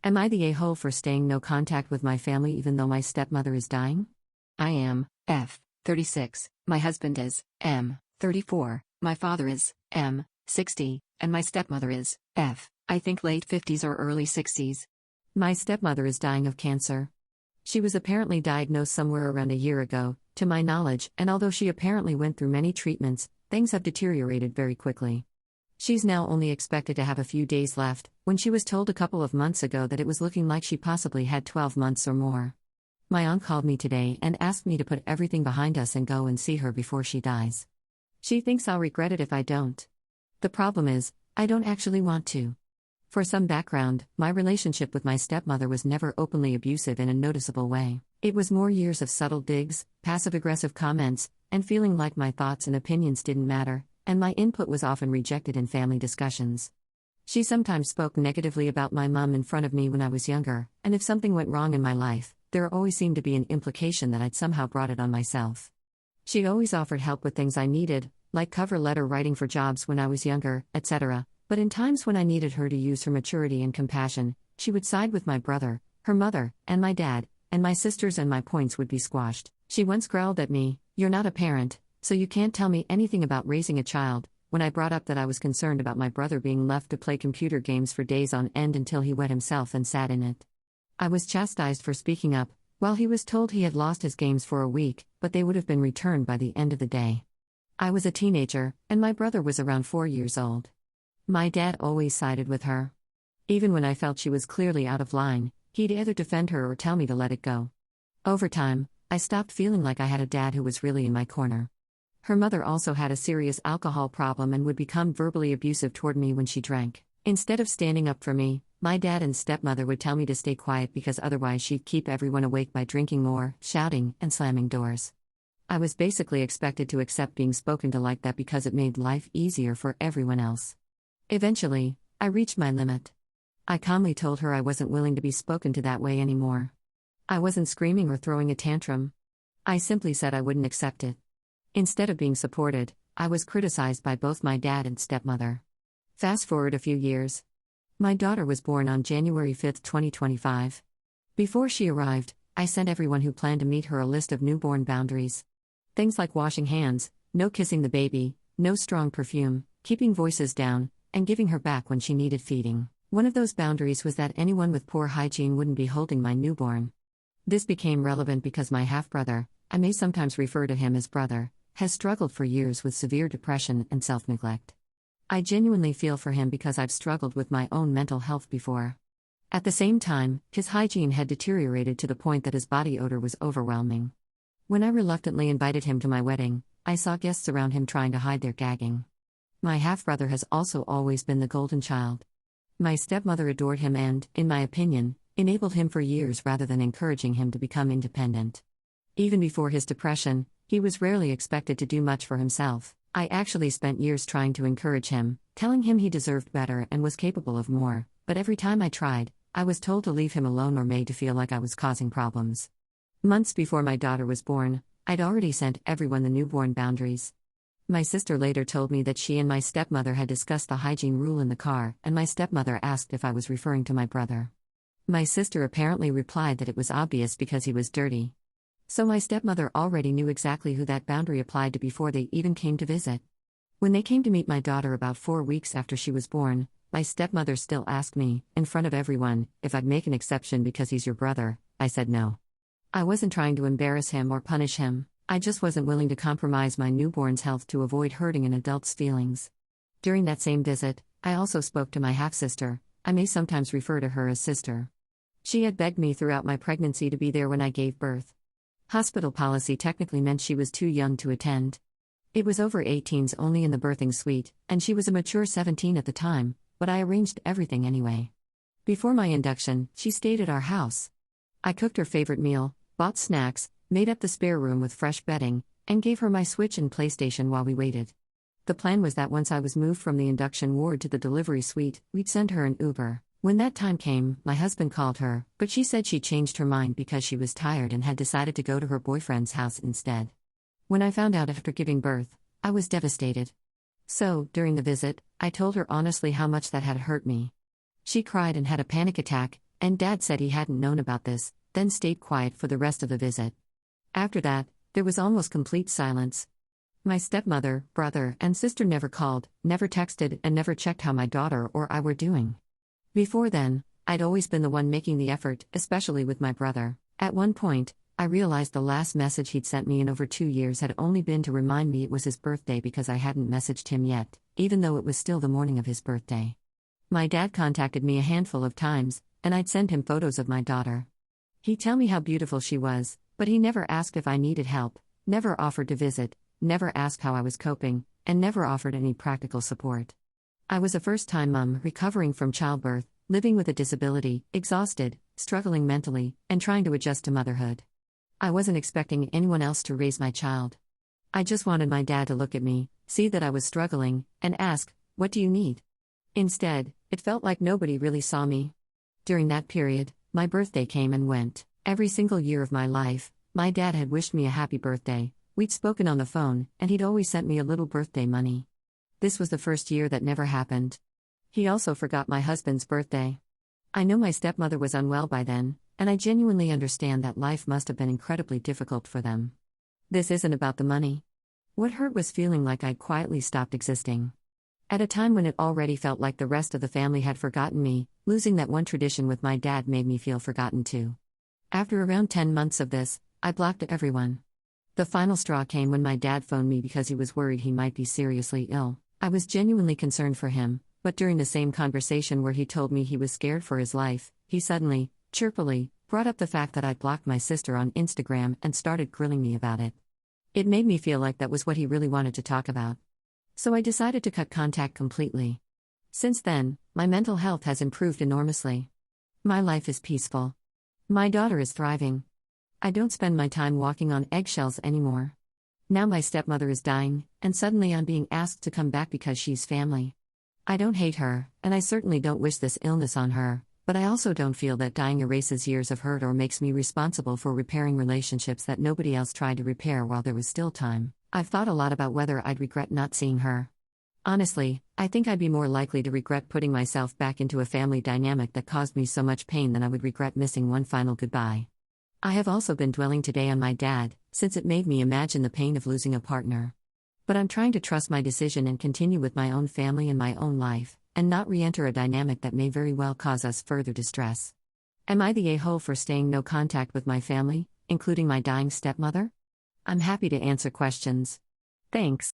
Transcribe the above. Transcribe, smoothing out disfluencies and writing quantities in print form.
Am I the a-hole for staying no contact with my family even though my stepmother is dying? I am F. 36, my husband is M. 34, my father is M. 60, and my stepmother is F. I think late 50s or early 60s. My stepmother is dying of cancer. She was apparently diagnosed somewhere around a year ago, to my knowledge, and although she apparently went through many treatments, things have deteriorated very quickly. She's now only expected to have a few days left, when she was told a couple of months ago that it was looking like she possibly had 12 months or more. My aunt called me today and asked me to put everything behind us and go and see her before she dies. She thinks I'll regret it if I don't. The problem is, I don't actually want to. For some background, my relationship with my stepmother was never openly abusive in a noticeable way. It was more years of subtle digs, passive-aggressive comments, and feeling like my thoughts and opinions didn't matter, and my input was often rejected in family discussions. She sometimes spoke negatively about my mom in front of me when I was younger, and if something went wrong in my life, there always seemed to be an implication that I'd somehow brought it on myself. She always offered help with things I needed, like cover letter writing for jobs when I was younger, etc., but in times when I needed her to use her maturity and compassion, she would side with my brother, her mother, and my dad, and my sisters, and my points would be squashed. She once growled at me, "You're not a parent, so you can't tell me anything about raising a child," when I brought up that I was concerned about my brother being left to play computer games for days on end until he wet himself and sat in it. I was chastised for speaking up, while he was told he had lost his games for a week, but they would have been returned by the end of the day. I was a teenager, and my brother was around 4 years old. My dad always sided with her. Even when I felt she was clearly out of line, he'd either defend her or tell me to let it go. Over time, I stopped feeling like I had a dad who was really in my corner. Her mother also had a serious alcohol problem and would become verbally abusive toward me when she drank. Instead of standing up for me, my dad and stepmother would tell me to stay quiet because otherwise she'd keep everyone awake by drinking more, shouting, and slamming doors. I was basically expected to accept being spoken to like that because it made life easier for everyone else. Eventually, I reached my limit. I calmly told her I wasn't willing to be spoken to that way anymore. I wasn't screaming or throwing a tantrum. I simply said I wouldn't accept it. Instead of being supported, I was criticized by both my dad and stepmother. Fast forward a few years. My daughter was born on January 5, 2025. Before she arrived, I sent everyone who planned to meet her a list of newborn boundaries. Things like washing hands, no kissing the baby, no strong perfume, keeping voices down, and giving her back when she needed feeding. One of those boundaries was that anyone with poor hygiene wouldn't be holding my newborn. This became relevant because my half-brother, I may sometimes refer to him as brother, has struggled for years with severe depression and self-neglect. I genuinely feel for him because I've struggled with my own mental health before. At the same time, his hygiene had deteriorated to the point that his body odor was overwhelming. When I reluctantly invited him to my wedding, I saw guests around him trying to hide their gagging. My half-brother has also always been the golden child. My stepmother adored him and, in my opinion, enabled him for years rather than encouraging him to become independent. Even before his depression, he was rarely expected to do much for himself. I actually spent years trying to encourage him, telling him he deserved better and was capable of more, but every time I tried, I was told to leave him alone or made to feel like I was causing problems. Months before my daughter was born, I'd already sent everyone the newborn boundaries. My sister later told me that she and my stepmother had discussed the hygiene rule in the car, and my stepmother asked if I was referring to my brother. My sister apparently replied that it was obvious because he was dirty. So my stepmother already knew exactly who that boundary applied to before they even came to visit. When they came to meet my daughter about 4 weeks after she was born, my stepmother still asked me, in front of everyone, if I'd make an exception because he's your brother. I said no. I wasn't trying to embarrass him or punish him. I just wasn't willing to compromise my newborn's health to avoid hurting an adult's feelings. During that same visit, I also spoke to my half-sister. I may sometimes refer to her as sister. She had begged me throughout my pregnancy to be there when I gave birth. Hospital policy technically meant she was too young to attend. It was over 18s only in the birthing suite, and she was a mature 17 at the time, but I arranged everything anyway. Before my induction, she stayed at our house. I cooked her favorite meal, bought snacks, made up the spare room with fresh bedding, and gave her my Switch and PlayStation while we waited. The plan was that once I was moved from the induction ward to the delivery suite, we'd send her an Uber. When that time came, my husband called her, but she said she changed her mind because she was tired and had decided to go to her boyfriend's house instead. When I found out after giving birth, I was devastated. So, during the visit, I told her honestly how much that had hurt me. She cried and had a panic attack, and Dad said he hadn't known about this, then stayed quiet for the rest of the visit. After that, there was almost complete silence. My stepmother, brother, and sister never called, never texted, and never checked how my daughter or I were doing. Before then, I'd always been the one making the effort, especially with my brother. At one point, I realized the last message he'd sent me in over 2 years had only been to remind me it was his birthday because I hadn't messaged him yet, even though it was still the morning of his birthday. My dad contacted me a handful of times, and I'd send him photos of my daughter. He'd tell me how beautiful she was, but he never asked if I needed help, never offered to visit, never asked how I was coping, and never offered any practical support. I was a first-time mom recovering from childbirth, living with a disability, exhausted, struggling mentally, and trying to adjust to motherhood. I wasn't expecting anyone else to raise my child. I just wanted my dad to look at me, see that I was struggling, and ask, "What do you need?" Instead, it felt like nobody really saw me. During that period, my birthday came and went. Every single year of my life, my dad had wished me a happy birthday, we'd spoken on the phone, and he'd always sent me a little birthday money. This was the first year that never happened. He also forgot my husband's birthday. I know my stepmother was unwell by then, and I genuinely understand that life must have been incredibly difficult for them. This isn't about the money. What hurt was feeling like I'd quietly stopped existing. At a time when it already felt like the rest of the family had forgotten me, losing that one tradition with my dad made me feel forgotten too. After around 10 months of this, I blocked everyone. The final straw came when my dad phoned me because he was worried he might be seriously ill. I was genuinely concerned for him, but during the same conversation where he told me he was scared for his life, he suddenly, chirpily, brought up the fact that I'd blocked my sister on Instagram and started grilling me about it. It made me feel like that was what he really wanted to talk about. So I decided to cut contact completely. Since then, my mental health has improved enormously. My life is peaceful. My daughter is thriving. I don't spend my time walking on eggshells anymore. Now my stepmother is dying, and suddenly I'm being asked to come back because she's family. I don't hate her, and I certainly don't wish this illness on her, but I also don't feel that dying erases years of hurt or makes me responsible for repairing relationships that nobody else tried to repair while there was still time. I've thought a lot about whether I'd regret not seeing her. Honestly, I think I'd be more likely to regret putting myself back into a family dynamic that caused me so much pain than I would regret missing one final goodbye. I have also been dwelling today on my dad, since it made me imagine the pain of losing a partner. But I'm trying to trust my decision and continue with my own family and my own life, and not re-enter a dynamic that may very well cause us further distress. Am I the a-hole for staying no contact with my family, including my dying stepmother? I'm happy to answer questions. Thanks.